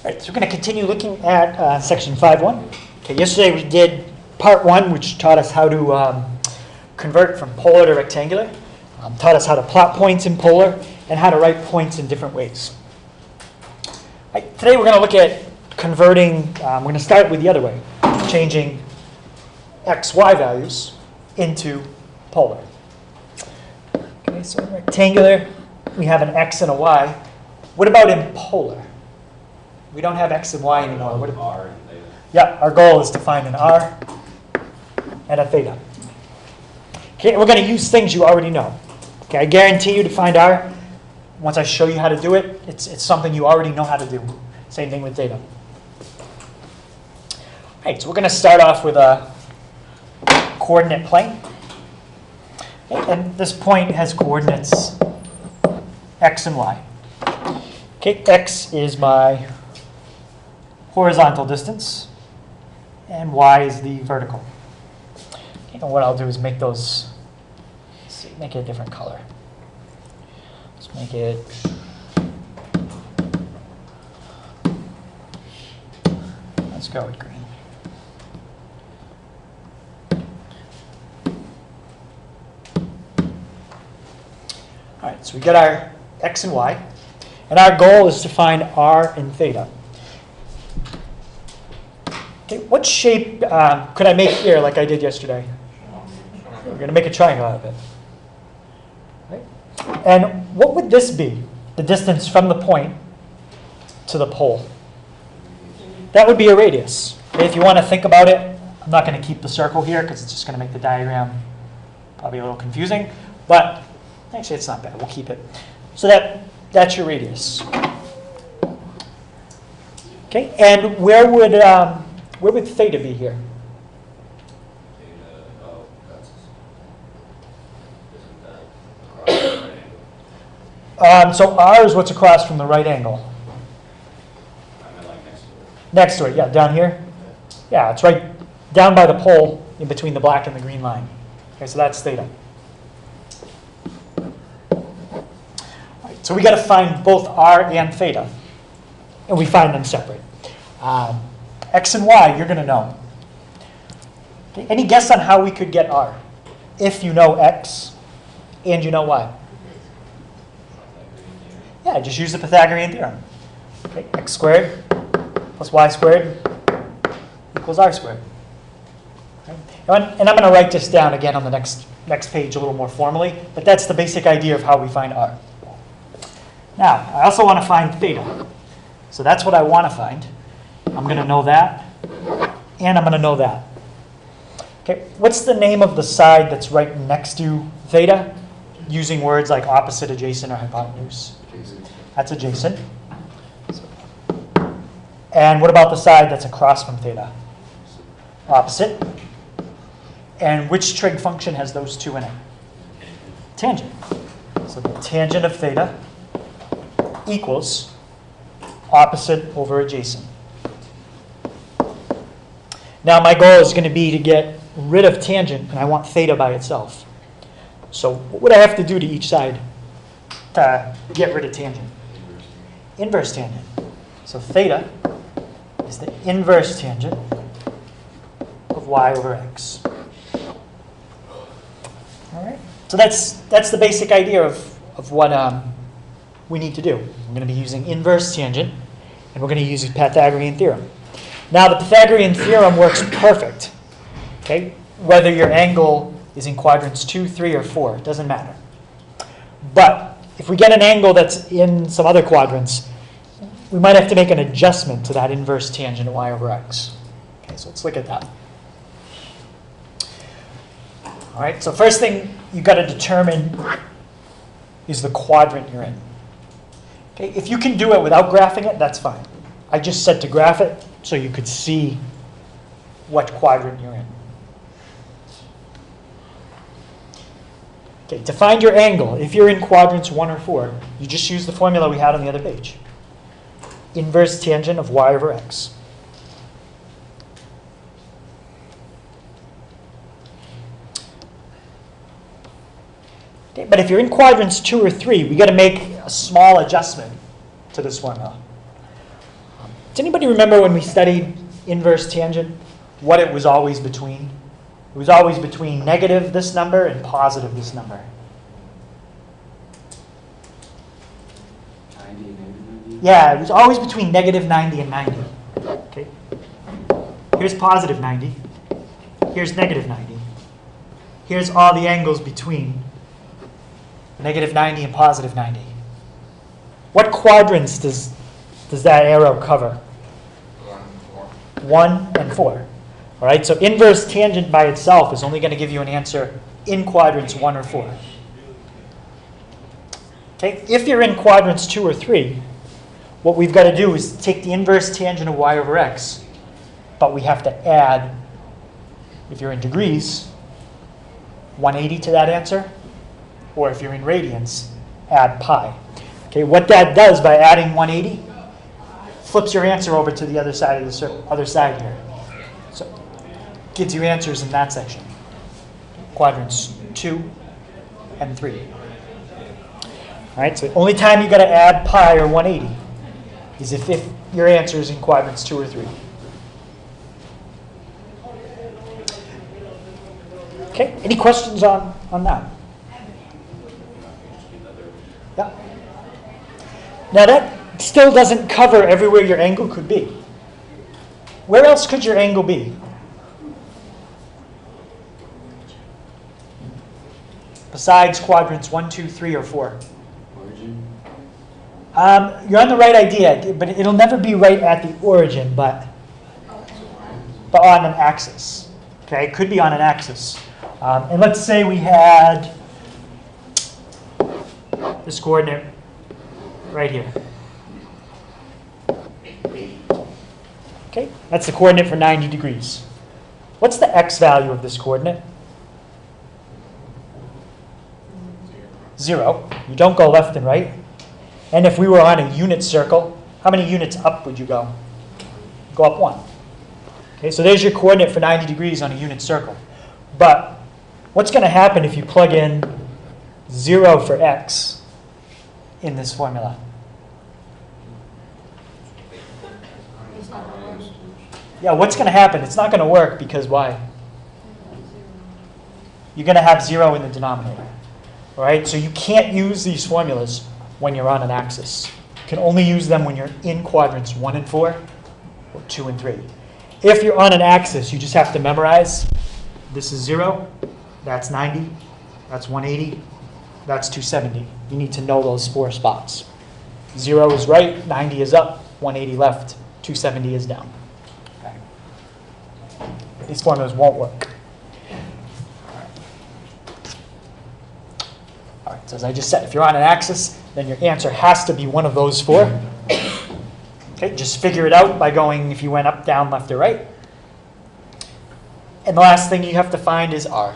All right, so we're going to continue looking at section 5.1. Okay, yesterday we did part 1, which taught us how to convert from polar to rectangular, taught us how to plot points in polar, and how to write points in different ways. Right, today we're going to look at converting, we're going to start with the other way, changing x, y values into polar. Okay, so in rectangular, we have an x and a y. What about in polar? We don't have x and y anymore. What R and theta. Yeah, our goal is to find an r and a theta. Okay, we're going to use things you already know. Okay, I guarantee you to find r. Once I show you how to do it, it's something you already know how to do. Same thing with theta. All right, so we're going to start off with a coordinate plane. Okay, and this point has coordinates x and y. Okay, x is my horizontal distance, and y is the vertical. Okay, and what I'll do is make those, let's see, make it a different color. Let's make it, let's go with green. All right, so we got our x and y, and our goal is to find r and theta. Okay, what shape could I make here like I did yesterday? We're going to make a triangle out of it. Right? And what would this be, the distance from the point to the pole? That would be a radius. Okay, if you want to think about it, I'm not going to keep the circle here because it's just going to make the diagram probably a little confusing. But actually, it's not bad. We'll keep it. So that's your radius. Okay, and where would theta be here? So r is what's across from the right angle. Next to it, yeah, down here. Yeah, it's right down by the pole in between the black and the green line. Okay, so that's theta. All right, so we got to find both r and theta, and we find them separate. X and y, you're going to know. Okay, any guess on how we could get r if you know x and you know y? Yeah, just use the Pythagorean theorem. Okay, x squared plus y squared equals r squared. Okay. And I'm going to write this down again on the next page a little more formally, but that's the basic idea of how we find r. Now, I also want to find theta. So that's what I want to find. I'm going to know that, and I'm going to know that. Okay, what's the name of the side that's right next to theta, using words like opposite, adjacent, or hypotenuse? Adjacent. That's adjacent. And what about the side that's across from theta? Opposite. And which trig function has those two in it? Tangent. So the tangent of theta equals opposite over adjacent. Now my goal is going to be to get rid of tangent, and I want theta by itself. So what would I have to do to each side to get rid of tangent? Inverse tangent. So theta is the inverse tangent of y over x. All right. So that's the basic idea of what we need to do. We're going to be using inverse tangent, and we're going to use the Pythagorean theorem. Now, the Pythagorean theorem works perfect, okay? Whether your angle is in quadrants 2, 3, or 4, it doesn't matter. But if we get an angle that's in some other quadrants, we might have to make an adjustment to that inverse tangent of y over x. Okay, so let's look at that. All right, so first thing you've got to determine is the quadrant you're in. Okay, if you can do it without graphing it, that's fine. I just said to graph it so you could see what quadrant you're in. Okay, to find your angle, if you're in quadrants 1 or 4, you just use the formula we had on the other page. Inverse tangent of y over x. Okay, but if you're in quadrants 2 or 3, we got to make a small adjustment to this formula. Does anybody remember when we studied inverse tangent, what it was always between? It was always between negative this number and positive this number. 90 and negative 90? Yeah, it was always between negative 90 and 90. Okay. Here's positive 90. Here's negative 90. Here's all the angles between negative 90 and positive 90. What quadrants does that arrow cover? 1 and 4. All right, so inverse tangent by itself is only going to give you an answer in quadrants 1 or 4. Okay, if you're in quadrants 2 or 3, what we've got to do is take the inverse tangent of y over x, but we have to add, if you're in degrees, 180 to that answer, or if you're in radians, add pi. Okay, what that does by adding 180, flips your answer over to the other side of the other side here. So gives you answers in that section. Quadrants 2 and 3. All right, so the only time you got to add pi or 180 is if your answer is in quadrants 2 or 3. Okay, any questions on that? Yeah. Now that still doesn't cover everywhere your angle could be. Where else could your angle be? Besides quadrants 1, 2, 3, or 4. Origin? You're on the right idea, but it'll never be right at the origin, but on an axis. Okay, it could be on an axis. And let's say we had this coordinate right here. Okay, that's the coordinate for 90 degrees. What's the x value of this coordinate? 0. You don't go left and right. And if we were on a unit circle, how many units up would you go? Go up 1. Okay, so there's your coordinate for 90 degrees on a unit circle. But what's going to happen if you plug in 0 for x in this formula? Yeah, what's going to happen? It's not going to work because why? You're going to have 0 in the denominator. All right, so you can't use these formulas when you're on an axis. You can only use them when you're in quadrants 1 and 4 or 2 and 3. If you're on an axis, you just have to memorize this is 0, that's 90, that's 180, that's 270. You need to know those 4 spots. 0 is right, 90 is up, 180 left, 270 is down. Okay. These formulas won't work. All right, so as I just said, if you're on an axis, then your answer has to be one of those 4. Okay, just figure it out by going if you went up, down, left, or right. And the last thing you have to find is r.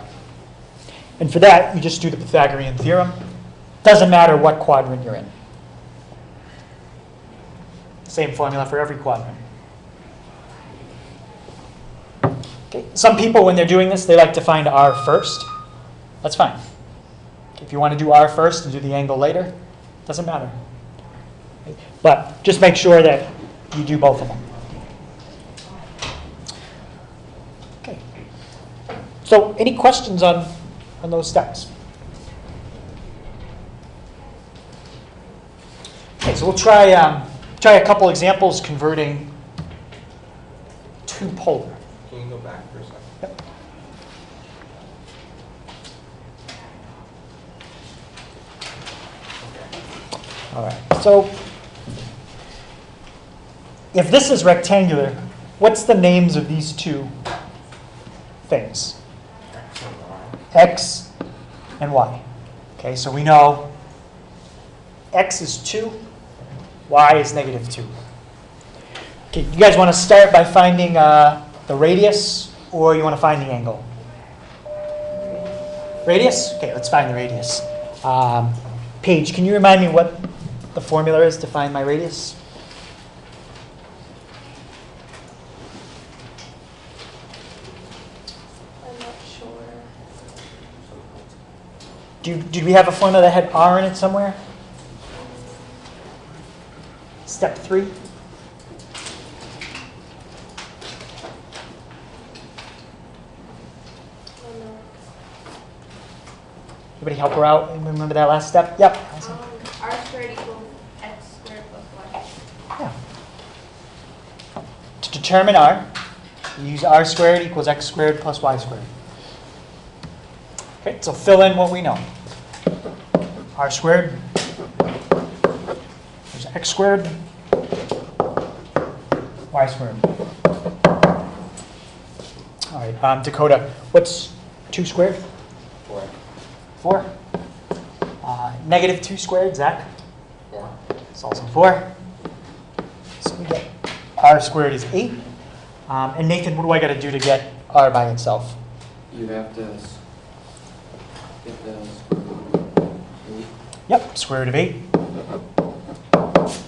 And for that, you just do the Pythagorean theorem. Doesn't matter what quadrant you're in. Same formula for every quadrant. Okay. Some people, when they're doing this, they like to find r first. That's fine. If you want to do r first and do the angle later, doesn't matter. Okay. But just make sure that you do both of them. Okay. So any questions on those steps? Okay, so we'll try a couple examples converting to polar. Can you go back for a second? Yep. All right, so if this is rectangular, what's the names of these two things? X and Y. Okay, so we know X is 2, Y is negative 2. Okay, you guys want to start by finding the radius, or you want to find the angle? Radius? Okay, let's find the radius. Paige, can you remind me what the formula is to find my radius? I'm not sure. Did we have a formula that had r in it somewhere? Step 3? Anybody help her out? Remember that last step? Yep. Allison? R squared equals x squared plus y. Yeah. To determine r, we use r squared equals x squared plus y squared. Okay, so fill in what we know. R squared is x squared, y squared. All right, Dakota, what's 2 squared? 4. 4. Negative 2 squared, Zach? 4. It's also 4. So we get r squared is 8. And Nathan, what do I got to do to get r by itself? You have to get the square root of 8. Yep, square root of 8.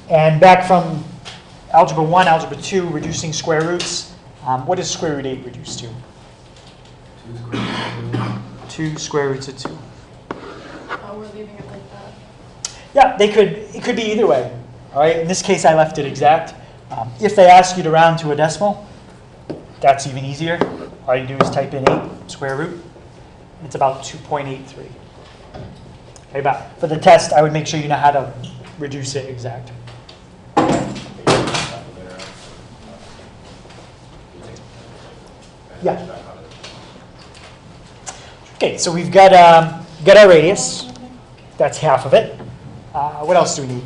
And back from algebra 1, algebra 2, reducing square roots. What does square root 8 reduce to? 2 square roots of 2. Oh, we're leaving it like that. Yeah, it could be either way. All right, in this case, I left it exact. If they ask you to round to a decimal, that's even easier. All you do is type in 8 square root. It's about 2.83. Okay, but for the test, I would make sure you know how to reduce it exact. Yeah. Okay, so we've got our radius. That's half of it. What else do we need?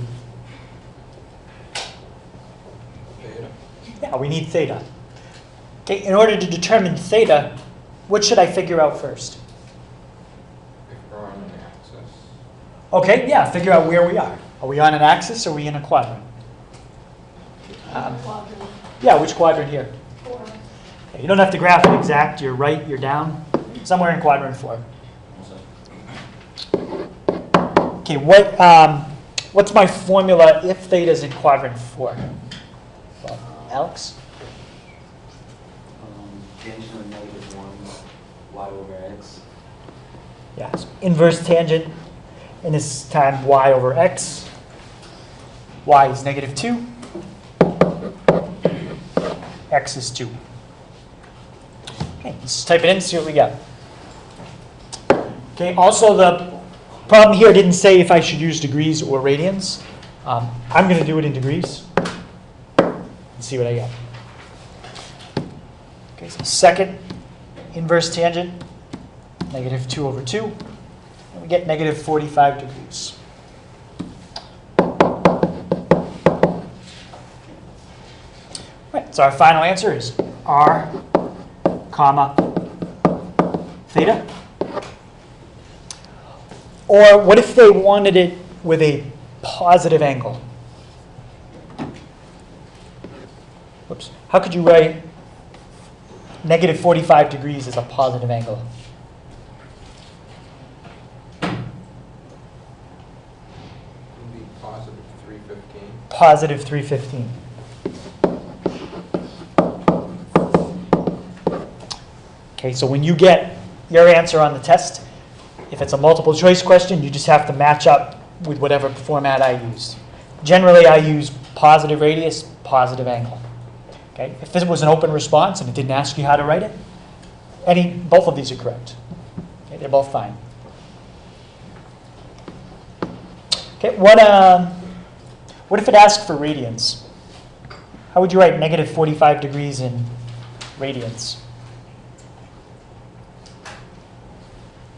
Theta. Yeah, we need theta. Okay, in order to determine theta, what should I figure out first? If we're on an axis. Okay, yeah, figure out where we are. Are we on an axis or are we in a quadrant? Quadrant. Yeah, which quadrant here? 4. Okay, you don't have to graph it exact. You're right, you're down. Somewhere in quadrant 4. Okay, what's my formula if theta is in quadrant 4? Well, Alex? Tangent of -1 y over x. Yeah, so inverse tangent, and this time y over x. Y is -2. X is 2. Okay, let's type it in and see what we get. Okay, also the problem here didn't say if I should use degrees or radians. I'm going to do it in degrees and see what I get. Okay, so second inverse tangent, -2 over 2. And we get -45 degrees. Right, so our final answer is r, comma, theta. Or what if they wanted it with a positive angle? Whoops. How could you write -45 degrees as a positive angle? Would be positive 315. Positive 315. Okay, so when you get your answer on the test, if it's a multiple choice question, you just have to match up with whatever format I used. Generally, I use positive radius, positive angle. Okay, if this was an open response and it didn't ask you how to write it, both of these are correct. Okay, they're both fine. Okay, what if it asked for radians? How would you write -45 degrees in radians?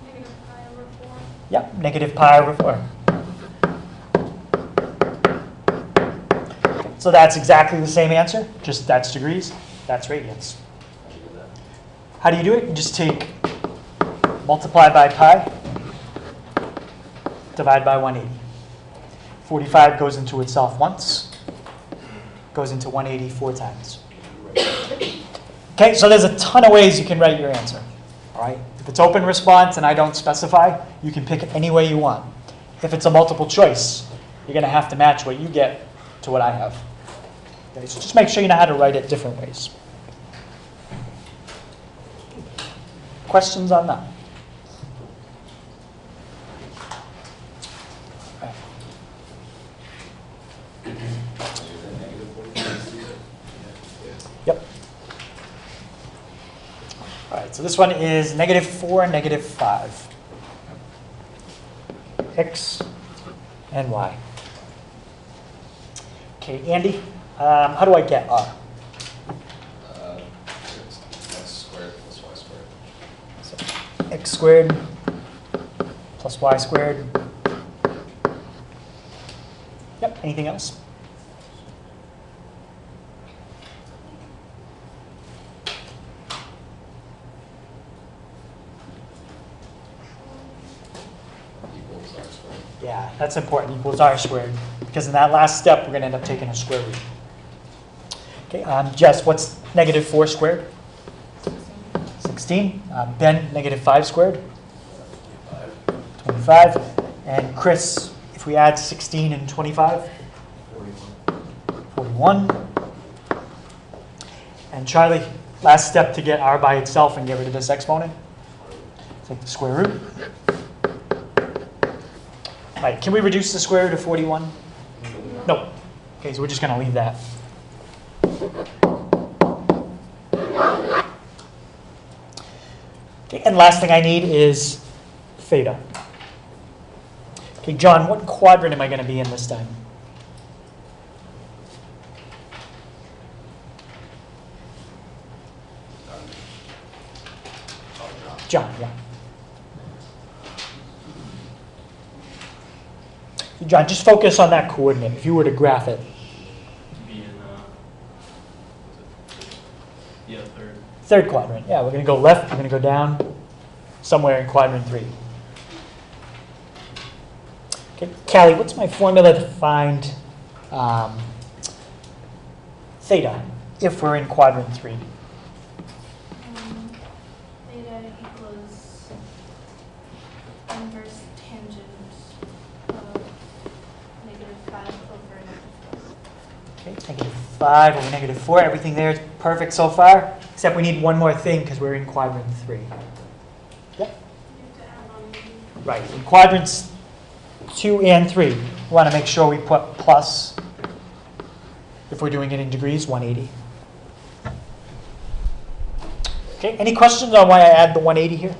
Negative pi over 4. Yep, -pi over 4. So that's exactly the same answer, just that's degrees, that's radians. How do you do it? You just take, multiply by pi, divide by 180. 45 goes into itself once, goes into 180 4 times. Okay, so there's a ton of ways you can write your answer. All right, if it's open response and I don't specify, you can pick it any way you want. If it's a multiple choice, you're going to have to match what you get to what I have. Okay, so just make sure you know how to write it different ways. Questions on that? Yep. All right, so this one is -4 and -5. X and Y. Okay, Andy, how do I get R? X squared plus y squared. So X squared plus Y squared. Yep, anything else? Equals r squared. Yeah, that's important, equals R squared. Because in that last step, we're going to end up taking a square root. Okay, Jess, what's negative 4 squared? 16. Ben, negative 5 squared? 25. And Chris, if we add 16 and 25? 41. And Charlie, last step to get R by itself and get rid of this exponent? Take the square root. All right, can we reduce the square root of 41? No. Okay, so we're just going to leave that. Okay, and last thing I need is theta. Okay, John, what quadrant am I going to be in this time? John, yeah. John, just focus on that coordinate. If you were to graph it. Be in, third. Third quadrant. Yeah, we're going to go left. We're going to go down somewhere in quadrant 3. Okay, Callie, what's my formula to find theta if we're in quadrant 3? Theta equals inverse tangent of -5 over -4. Okay, -5 over -4. Everything there is perfect so far, except we need one more thing because we're in quadrant 3. Yep. You have to add on. Right. In quadrants 2 and 3, we want to make sure we put plus, if we're doing it in degrees, 180. Okay, any questions on why I add the 180 here?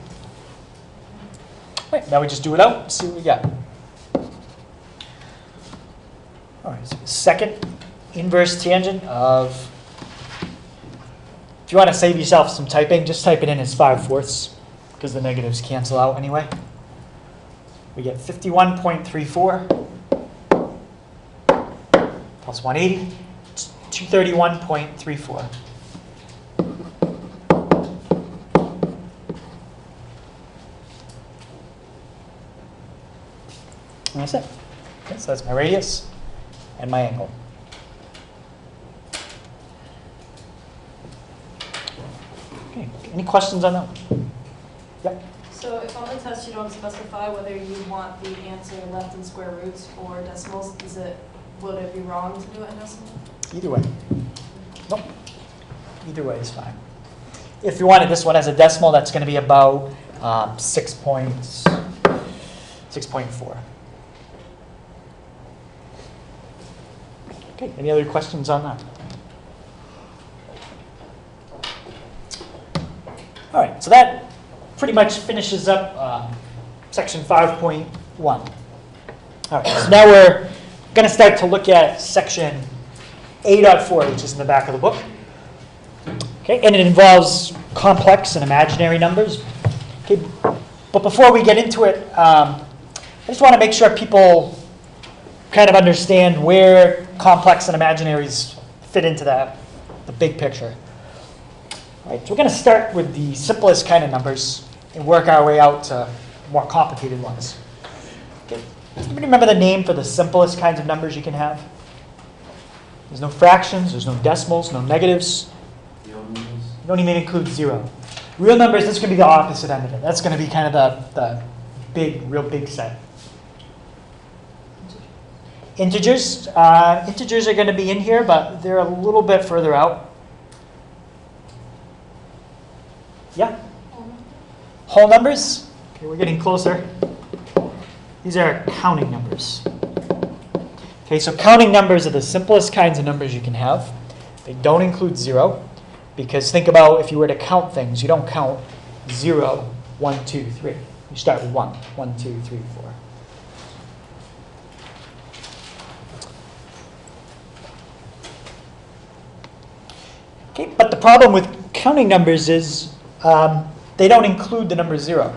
Right, now we just do it out, see what we got. All right, so second inverse tangent of, if you want to save yourself some typing, just type it in as 5/4, because the negatives cancel out anyway. We get 51.34 plus 180, 231.34. And that's it. Okay, so that's my radius and my angle. Okay, any questions on that one? Yep. So if on the test you don't specify whether you want the answer left in square roots or decimals, would it be wrong to do it in decimal? Either way. Nope. Either way is fine. If you wanted this one as a decimal, that's going to be about 6.4. Okay, any other questions on that? All right, so that pretty much finishes up section 5.1. All right, so now we're going to start to look at section A.4, which is in the back of the book. Okay, and it involves complex and imaginary numbers. Okay, but before we get into it, I just want to make sure people kind of understand where complex and imaginaries fit into the big picture. All right, so we're going to start with the simplest kind of numbers and work our way out to more complicated ones. Okay. Anybody remember the name for the simplest kinds of numbers you can have? There's no fractions, there's no decimals, no negatives. The old numbers. You don't even include 0. Real numbers, that's going to be the opposite end of it. That's going to be kind of the real big set. Integers. Integers are going to be in here, but they're a little bit further out. Yeah? Whole numbers. Okay, we're getting closer. These are counting numbers. Okay, so counting numbers are the simplest kinds of numbers you can have. They don't include 0, because think about if you were to count things, you don't count 0, 1, 2, 3. You start with 1, 1, 2, 3, 4. Okay, but the problem with counting numbers is they don't include the number 0.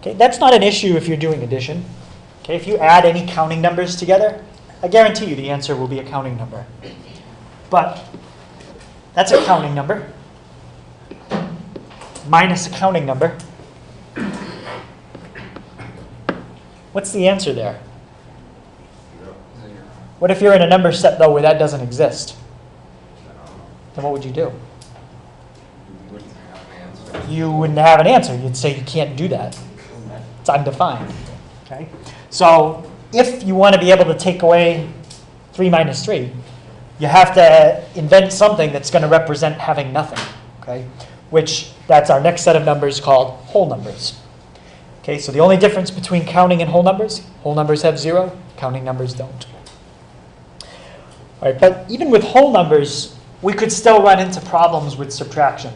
Okay, that's not an issue if you're doing addition. Okay, if you add any counting numbers together, I guarantee you the answer will be a counting number. But that's a counting number minus a counting number. What's the answer there? What if you're in a number set, though, where that doesn't exist? Then what would you do? You wouldn't have an answer. You'd say you can't do that. It's undefined. Okay? So if you want to be able to take away 3 minus 3, you have to invent something that's going to represent having nothing. Okay? Which, that's our next set of numbers called whole numbers. Okay, so the only difference between counting and whole numbers have 0, counting numbers don't. All right, but even with whole numbers, we could still run into problems with subtraction.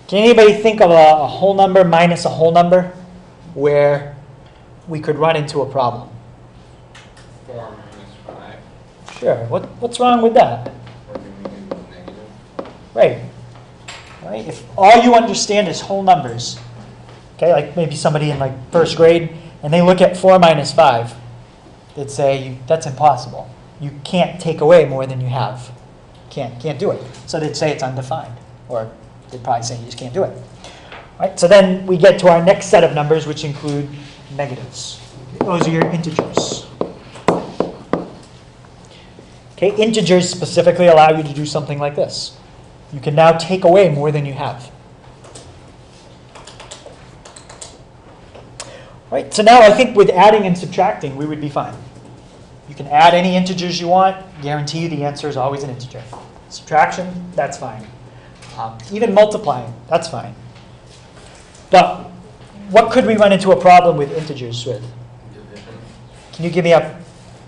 Can anybody think of a whole number minus a whole number where we could run into a problem? 4 minus 5. Sure. What's wrong with that? Or do we need negative? Right. Right. If all you understand is whole numbers, okay, like maybe somebody in like first grade, and they look at 4 minus 5, they'd say, that's impossible. You can't take away more than you have. Can't do it. So they'd say it's undefined. Or they'd probably say you just can't do it. Right? So then we get to our next set of numbers, which include negatives. Those are your integers. Okay, integers specifically allow you to do something like this. You can now take away more than you have. Right, so now I think with adding and subtracting, we would be fine. You can add any integers you want. Guarantee you the answer is always an integer. Subtraction, that's fine. Even multiplying, that's fine. But what could we run into a problem with integers with? Division. Can you give me an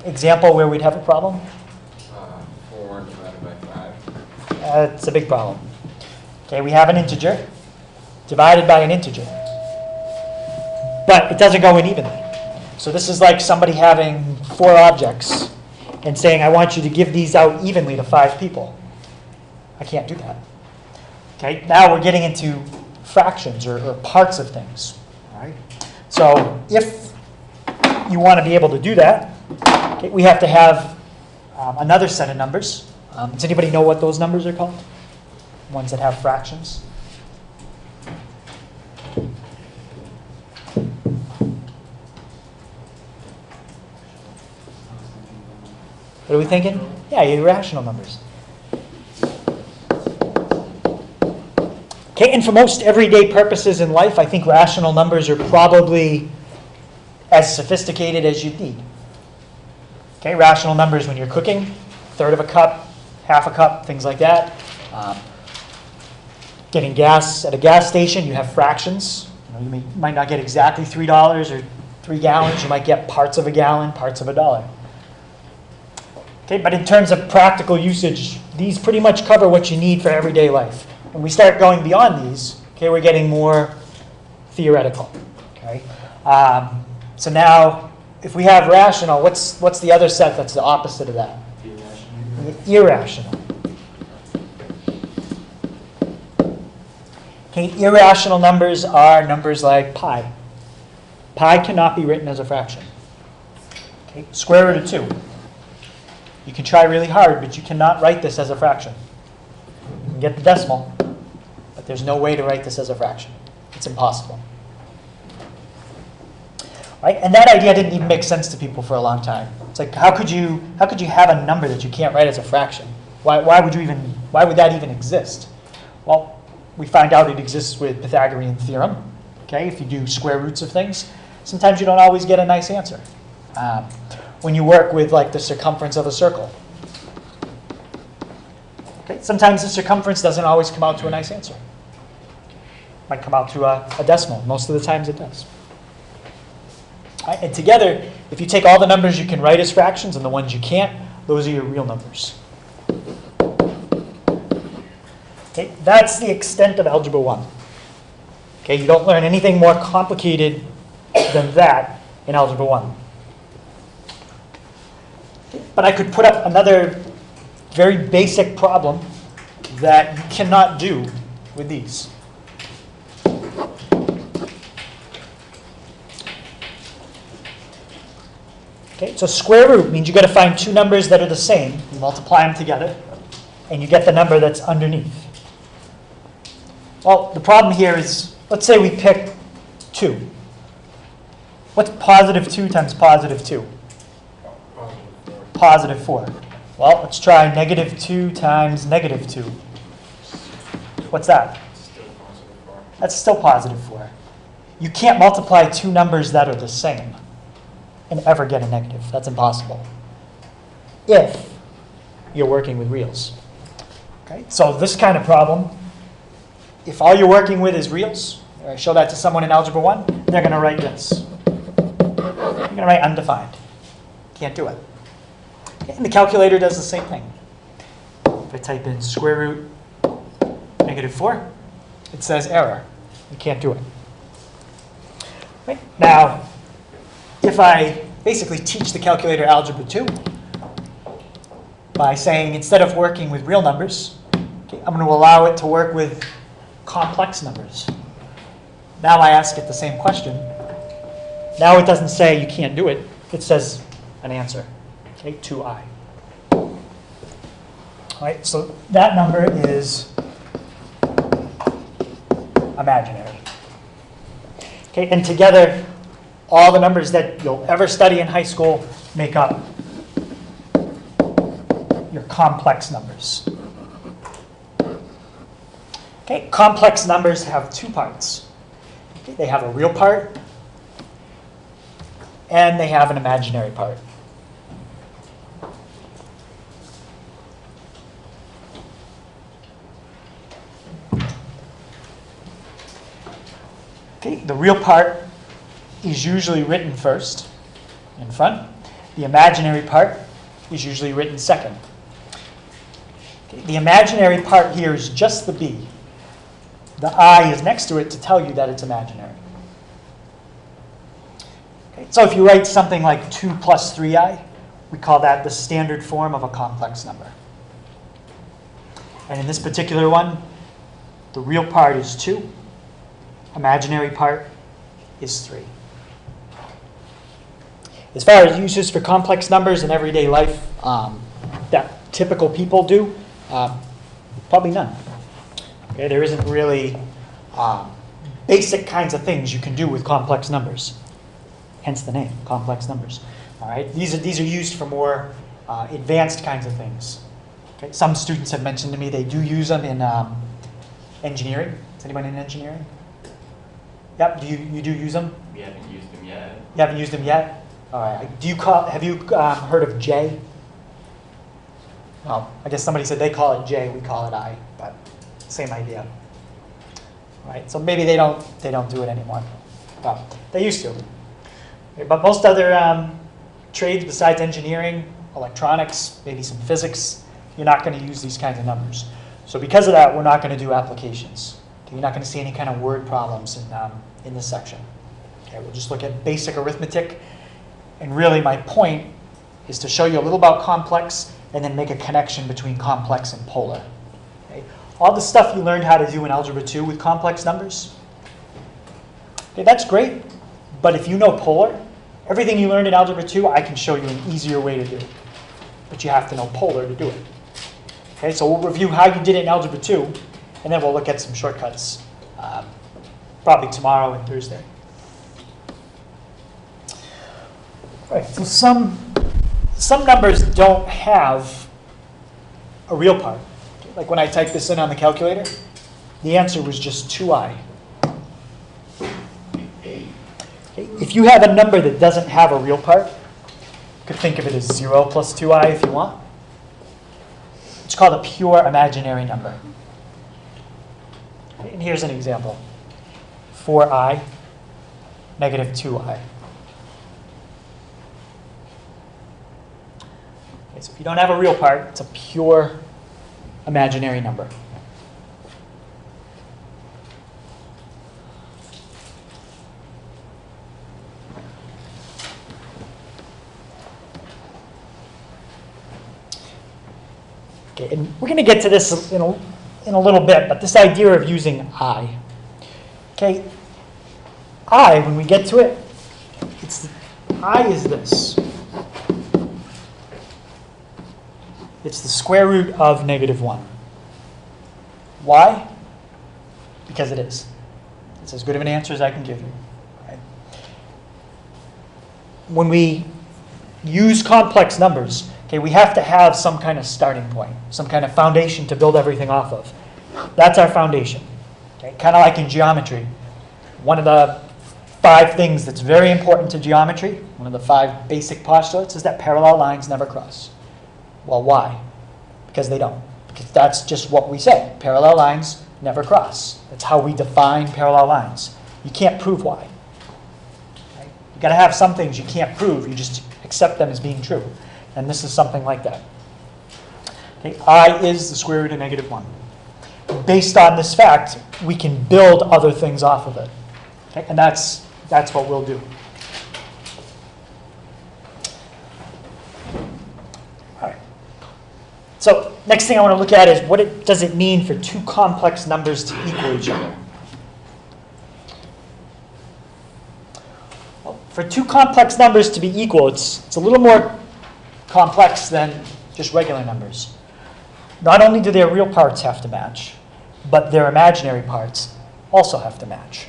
example where we'd have a problem? 4 divided by 5. It's a big problem. Okay, we have an integer divided by an integer. But it doesn't go in evenly. So this is like somebody having 4 objects and saying, I want you to give these out evenly to 5 people. I can't do that. Okay, now we're getting into fractions or parts of things. All right? So if you want to be able to do that, okay, we have to have another set of numbers. Does anybody know what those numbers are called? Ones that have fractions? What are we thinking? Yeah, irrational numbers. Okay, and for most everyday purposes in life, I think rational numbers are probably as sophisticated as you'd need. Okay, rational numbers when you're cooking, 1/3 of a cup, 1/2 a cup, things like that. Getting gas at a gas station, you have fractions. You might not get exactly $3 or 3 gallons. You might get parts of a gallon, parts of a dollar. Okay, but in terms of practical usage, these pretty much cover what you need for everyday life. When we start going beyond these, okay, we're getting more theoretical. Okay, so now if we have rational, what's the other set that's the opposite of that? Irrational. Okay, irrational numbers are numbers like pi. Pi cannot be written as a fraction. Okay, square root of 2. You can try really hard, but you cannot write this as a fraction. You can get the decimal, but there's no way to write this as a fraction. It's impossible. Right? And that idea didn't even make sense to people for a long time. It's like, how could you have a number that you can't write as a fraction? Why would that even exist? Well, we find out it exists with Pythagorean theorem. Okay, if you do square roots of things, sometimes you don't always get a nice answer. When you work with like the circumference of a circle. Okay, sometimes the circumference doesn't always come out to a nice answer. It might come out to a decimal. Most of the times it does. All right, and together, if you take all the numbers you can write as fractions and the ones you can't, those are your real numbers. Okay, that's the extent of Algebra 1. Okay, you don't learn anything more complicated than that in Algebra 1. But I could put up another very basic problem that you cannot do with these. Okay, so square root means you got to find two numbers that are the same. You multiply them together, and you get the number that's underneath. Well, the problem here is, let's say we pick 2. What's positive 2 times positive 2? Positive 4. Well, let's try negative 2 times negative 2. What's that? Still positive 4. That's still positive 4. You can't multiply two numbers that are the same and ever get a negative. That's impossible. If you're working with reals. Okay? So this kind of problem, if all you're working with is reals, or I show that to someone in Algebra 1, they're going to write this. You're going to write undefined. Can't do it. Okay? And the calculator does the same thing. If I type in square root negative 4, it says error. You can't do it. Right? Now, if I basically teach the calculator Algebra 2 by saying instead of working with real numbers, okay, I'm going to allow it to work with complex numbers. Now I ask it the same question. Now it doesn't say you can't do it. It says an answer, okay, 2i. All right, so that number is imaginary. Okay, and together, all the numbers that you'll ever study in high school make up your complex numbers. Okay, complex numbers have two parts. Okay, they have a real part, and they have an imaginary part. Okay, the real part is usually written first, in front. The imaginary part is usually written second. Okay, the imaginary part here is just the b. The I is next to it to tell you that it's imaginary. Okay, so if you write something like 2 plus 3i, we call that the standard form of a complex number. And in this particular one, the real part is 2. Imaginary part is 3. As far as uses for complex numbers in everyday life that typical people do, probably none. Okay, there isn't really basic kinds of things you can do with complex numbers. Hence the name, complex numbers. All right, these are used for more advanced kinds of things. Okay? Some students have mentioned to me they do use them in engineering. Is anyone in engineering? Yep, you do use them? We haven't used them yet. You haven't used them yet? All right. Have you heard of J? Well, I guess somebody said they call it J, we call it I, but same idea. All right, so maybe they don't do it anymore. Well, they used to. But most other trades besides engineering, electronics, maybe some physics, you're not going to use these kinds of numbers. So because of that, we're not going to do applications. Okay, you're not going to see any kind of word problems in this section. Okay, we'll just look at basic arithmetic. And really my point is to show you a little about complex and then make a connection between complex and polar. Okay? All the stuff you learned how to do in Algebra 2 with complex numbers, okay, that's great. But if you know polar, everything you learned in Algebra 2, I can show you an easier way to do. But you have to know polar to do it. Okay, so we'll review how you did it in Algebra 2, and then we'll look at some shortcuts probably tomorrow and Thursday. All right, so some numbers don't have a real part. Okay, like when I typed this in on the calculator, the answer was just 2i. Okay, if you have a number that doesn't have a real part, you could think of it as 0 plus 2i if you want. It's called a pure imaginary number. Okay, and here's an example. 4i, negative 2i. Okay, so if you don't have a real part, it's a pure imaginary number. Okay, and we're going to get to this in a little bit, but this idea of using I. Okay, I, when we get to it, I is this. It's the square root of -1. Why? Because it is. It's as good of an answer as I can give you. Right? When we use complex numbers, okay, we have to have some kind of starting point, some kind of foundation to build everything off of. That's our foundation. Okay? Kind of like in geometry. One of the 5 things that's very important to geometry, one of the 5 basic postulates, is that parallel lines never cross. Well, why? Because they don't. Because that's just what we say. Parallel lines never cross. That's how we define parallel lines. You can't prove why. Right? You've got to have some things you can't prove. You just accept them as being true. And this is something like that. Okay, I is the square root of -1. Based on this fact, we can build other things off of it. Okay? And that's what we'll do. All right. So next thing I want to look at is does it mean for 2 complex numbers to equal each other? Well, for 2 complex numbers to be equal, it's a little more complex than just regular numbers. Not only do their real parts have to match, but their imaginary parts also have to match.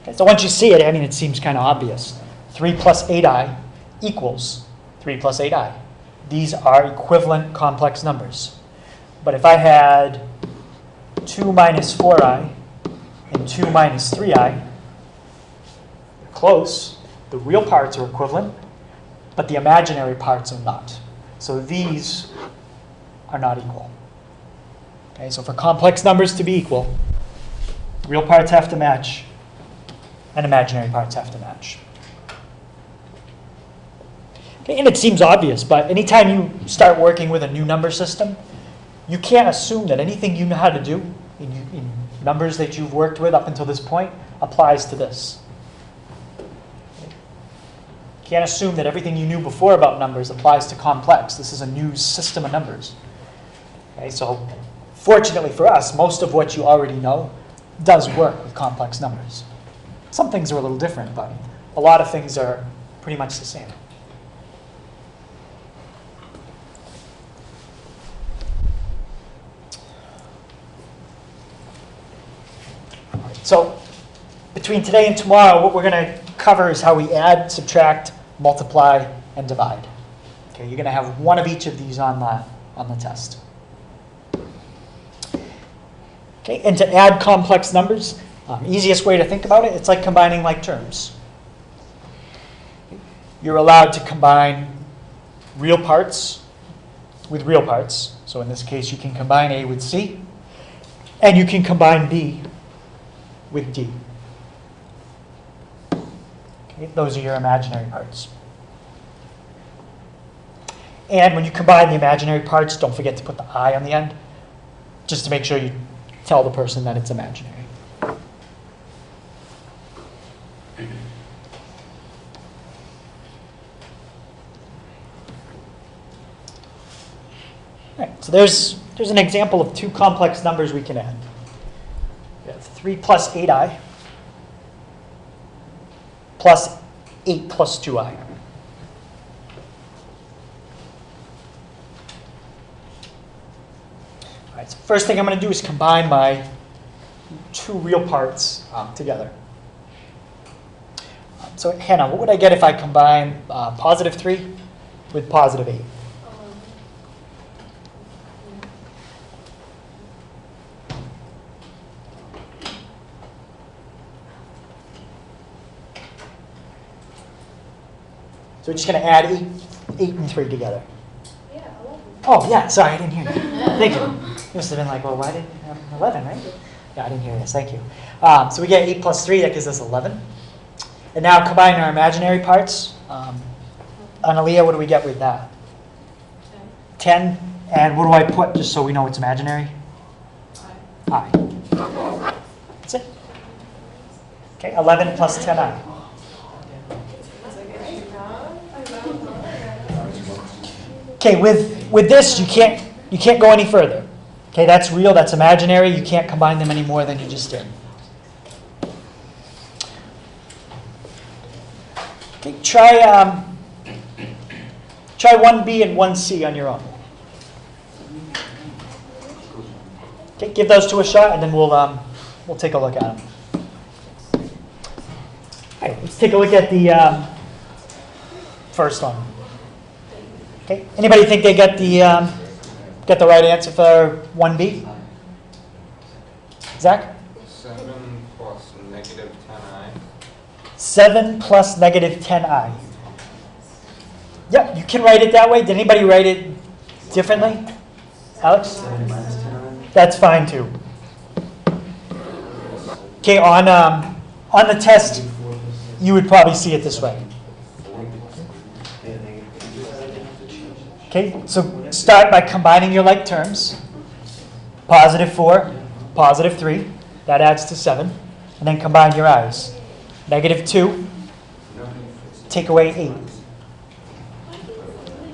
Okay, so once you see it, I mean, it seems kind of obvious. 3 plus 8i equals 3 plus 8i. These are equivalent complex numbers. But if I had 2 minus 4i and 2 minus 3i, they're close. The real parts are equivalent, but the imaginary parts are not. So these are not equal. Okay, so for complex numbers to be equal, real parts have to match, and imaginary parts have to match. Okay, and it seems obvious, but anytime you start working with a new number system, you can't assume that anything you know how to do in numbers that you've worked with up until this point applies to this. You can't assume that everything you knew before about numbers applies to complex. This is a new system of numbers. Okay, so fortunately for us, most of what you already know does work with complex numbers. Some things are a little different, but a lot of things are pretty much the same. So between today and tomorrow, what we're going to cover is how we add, subtract, multiply, and divide. Okay, you're going to have one of each of these on the test. Okay, and to add complex numbers, easiest way to think about it, it's like combining like terms. You're allowed to combine real parts with real parts. So in this case, you can combine A with C, and you can combine B with D. Okay, those are your imaginary parts. And when you combine the imaginary parts, don't forget to put the I on the end, just to make sure you tell the person that it's imaginary. All right, so there's an example of 2 complex numbers we can add. We have 3 plus 8i plus 8 plus 2i. All right, so first thing I'm going to do is combine my 2 real parts together. So Hannah, what would I get if I combine positive 3 with positive 8? So we're just going to add 8 and 3 together. Yeah, 11. Oh, yeah, sorry, I didn't hear you. Thank you. You must have been like, well, why didn't you have 11, right? Yeah, I didn't hear this, thank you. So we get 8 plus 3, that gives us 11. And now combine our imaginary parts. Analia, what do we get with that? 10. And what do I put just so we know it's imaginary? I. That's it. Okay, 11 plus 10i. Okay, with this, you can't go any further. Okay, that's real, that's imaginary. You can't combine them any more than you just did. Okay, try 1B and 1C on your own. Okay, give those two a shot, and then we'll take a look at them. All right, let's take a look at the first one. Okay, anybody think they got the right answer for 1B? Zach? 7 plus negative 10i. 7 plus negative 10i. Yep, you can write it that way. Did anybody write it differently? Alex? That's fine too. Okay, on the test, you would probably see it this way. Okay, so start by combining your like terms. Positive 4, positive 3, that adds to 7. And then combine your i's. Negative 2, take away 8.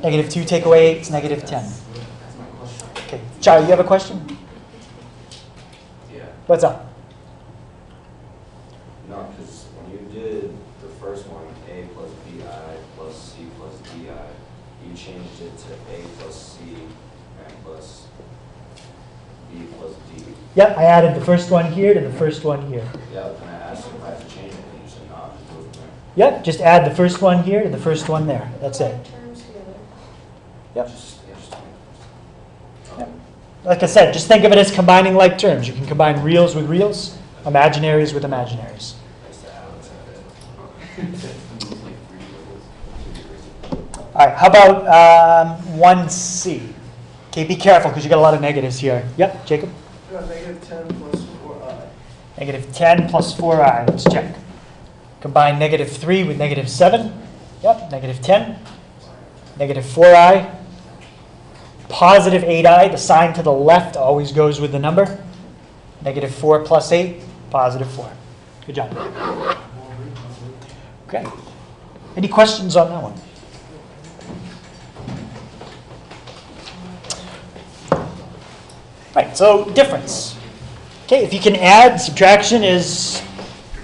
Negative 2 take away 8 is negative 10. Okay, Charlie, you have a question? Yeah. What's up? No, because when you did the first one, A plus BI plus C plus DI, you changed it to A plus C and plus B plus D. Yep, I added the first one here to the first one here. Yeah, and I asked you if I had to change it, and you said no, just do it from there. Yep, just add the first one here to the first one there. That's it. Yep. Just Yep. Like I said, just think of it as combining like terms. You can combine reals with reals, imaginaries with imaginaries. Next to Alex, I did. All right, how about 1C? Okay, be careful because you got a lot of negatives here. Yep, Jacob? Negative 10 plus 4i. Negative 10 plus 4i. Let's check. Combine negative 3 with negative 7. Yep, negative 10. Negative 4i. Positive 8i. The sign to the left always goes with the number. Negative 4 plus 8, positive 4. Good job. Okay. Any questions on that one? Right, so difference. Okay, if you can add, subtraction is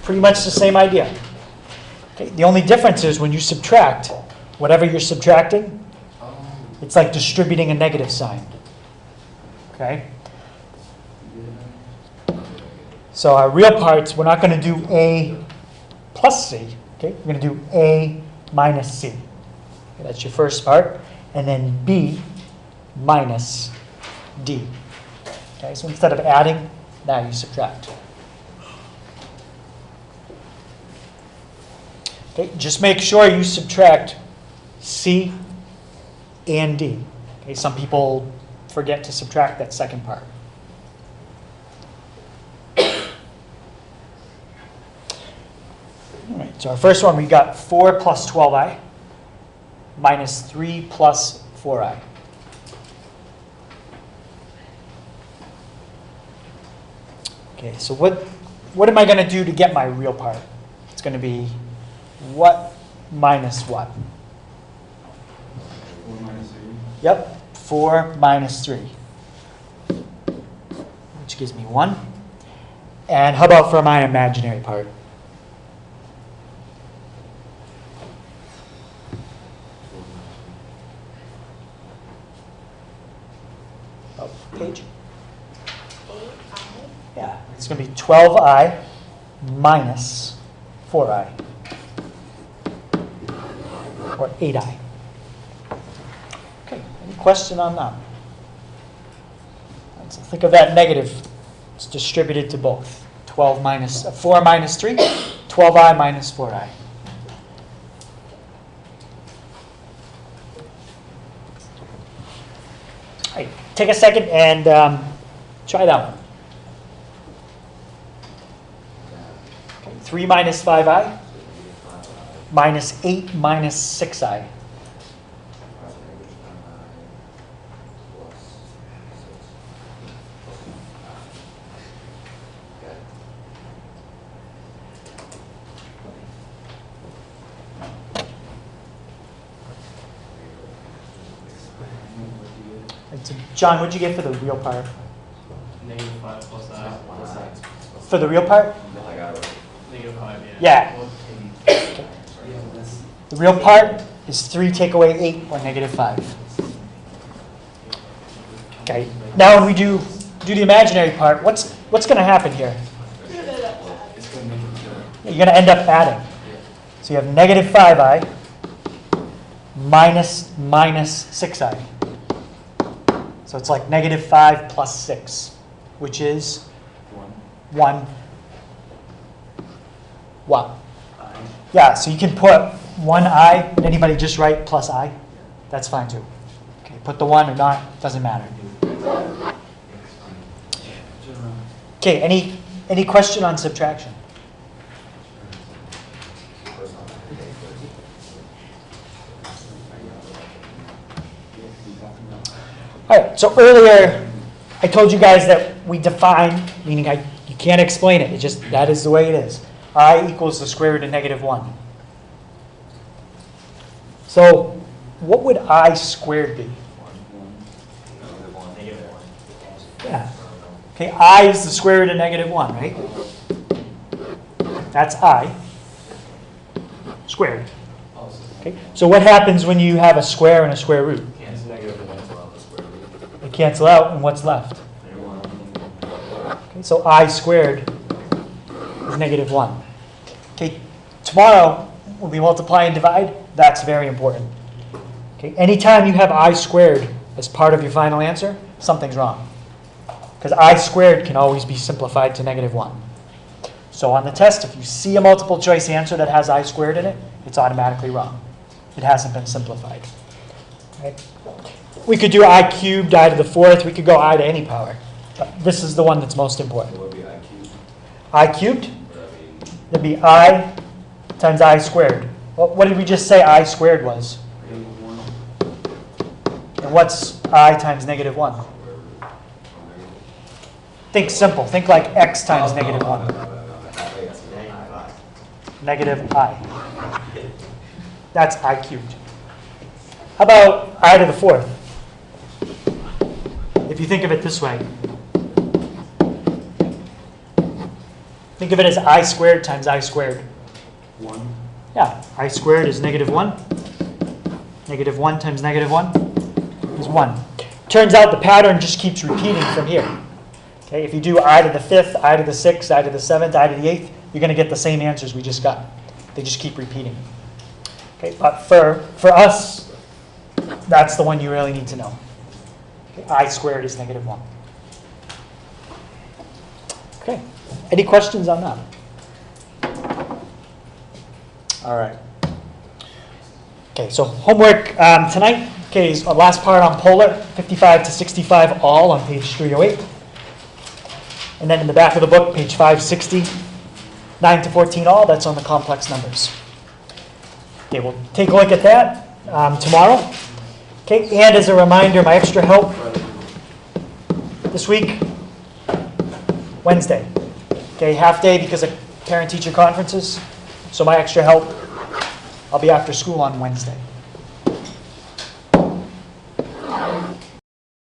pretty much the same idea. Okay, the only difference is when you subtract, whatever you're subtracting, it's like distributing a negative sign. Okay? So our real parts, we're not going to do A plus C. Okay? We're going to do A minus C. Okay, that's your first part. And then B minus D. Okay, so instead of adding, now you subtract. Okay, just make sure you subtract C and D. Okay, some people forget to subtract that second part. All right, so our first one, we got 4 plus 12i minus 3 plus 4i. Okay, so what am I going to do to get my real part? It's going to be what minus what? 4 minus 3. Yep, 4 minus 3, which gives me 1. And how about for my imaginary part? Oh, page? Yeah, it's going to be 12i minus 4i, or 8i. Okay, any question on that? So think of that negative. It's distributed to both. 4 minus 3, 12i minus 4i. All right, take a second and try that one. 3 minus 5i minus 8 minus 6i. And so, John, what'd you get for the real part? -5 plus I. Plus I. For the real part? I got it. -5, Yeah. Well, The real part is 3 take away 8, or -5. Okay. Now when we do the imaginary part, what's going to happen here? You're going to end up adding. So you have -5i minus 6i. So it's like -5 plus 6, which is 1. What? Yeah, so you can put 1i, and anybody just write plus I? That's fine too. Okay, put the 1 or not, doesn't matter. Okay, any question on subtraction? All right, so earlier I told you guys that we define, meaning you can't explain it, that is the way it is. I equals the square root of -1. So what would I squared be? Yeah. Okay, I is the square root of -1, right? That's I squared. Okay, so what happens when you have a square and a square root? They cancel out, and what's left? Okay, so I squared is -1. Okay, tomorrow when we multiply and divide, that's very important. Okay, anytime you have I squared as part of your final answer, something's wrong. Because I squared can always be simplified to -1. So on the test, if you see a multiple choice answer that has I squared in it, it's automatically wrong. It hasn't been simplified. Right? We could do I cubed, I to the 4th. We could go I to any power. But this is the one that's most important. What would be I cubed? I cubed, Would that be that'd be I times I squared. Well, what did we just say I squared was? And what's I times -1? Think simple. Think like x times -1. -I. That's I cubed. How about I to the 4th? If you think of it this way. Think of it as I squared times I squared. 1. Yeah, I squared is -1. -1 times -1 is 1. Turns out the pattern just keeps repeating from here. Okay, if you do I to the 5th, I to the 6th, I to the 7th, I to the 8th, you're going to get the same answers we just got. They just keep repeating. Okay, but for us, that's the one you really need to know. Okay, I squared is -1. Okay, any questions on that? All right. Okay, so homework tonight. Okay, is last part on polar, 55 to 65 all on page 308. And then in the back of the book, page 560, 9 to 14 all, that's on the complex numbers. Okay, we'll take a look at that tomorrow. Okay, and as a reminder, my extra help this week, Wednesday. Okay, half day because of parent-teacher conferences. So my extra help, I'll be after school on Wednesday.